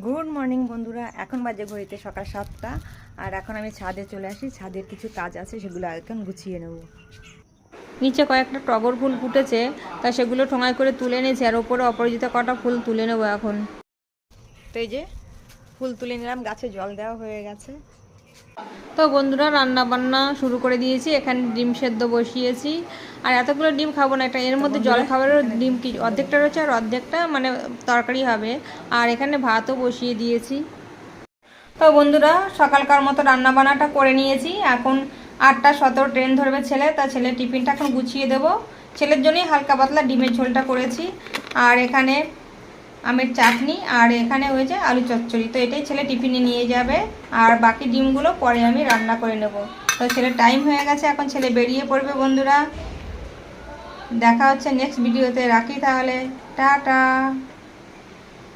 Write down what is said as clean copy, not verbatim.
Good morning বন্ধুরা, এখন বাজে ঘড়িতে সকাল 7টা। আর এখন আমি ছাদে চলে আসি। ছাদের কিছু কাজ আছে, সেগুলো এখন গুছিয়ে নেব। নিচে কয়েকটা টগর ফুল ফুটেছে, তা সেগুলো ঠোঙায় করে তুলে নিয়েছি। আর ওপরে অপরাজিতা কটা ফুল তুলে নেবো এখন। তো এই যে ফুল তুলে নিলাম, গাছে জল দেওয়া হয়ে গেছে। তো বন্ধুরা, রান্না বান্না শুরু করে দিয়েছি। এখানে ডিম সেদ্ধ বসিয়েছি। আর এতগুলো ডিম খাবো না, এটা এর মধ্যে জল খাবারেরও ডিম কি অর্ধেকটা রয়েছে আর অর্ধেকটা মানে তরকারি হবে। আর এখানে ভাতও বসিয়ে দিয়েছি। তো বন্ধুরা, সকালকার মতো রান্না বান্নাটা করে নিয়েছি। এখন 8:17 ট্রেন ধরবে ছেলে, তা ছেলের টিফিনটা এখন গুছিয়ে দেবো। ছেলের জন্যই হালকা পাতলা ডিমের ঝোলটা করেছি। আর এখানে আমের চাটনি, আর এখানে হয়েছে আলু চচ্চড়ি। তো এটাই ছেলে টিফিনে নিয়ে যাবে। আর বাকি ডিমগুলো পরে আমি রান্না করে নেব। তো ছেলের টাইম হয়ে গেছে, এখন ছেলে বেরিয়ে পড়বে। বন্ধুরা, দেখা হচ্ছে নেক্সট ভিডিওতে। রাখি তাহলে, টাটা।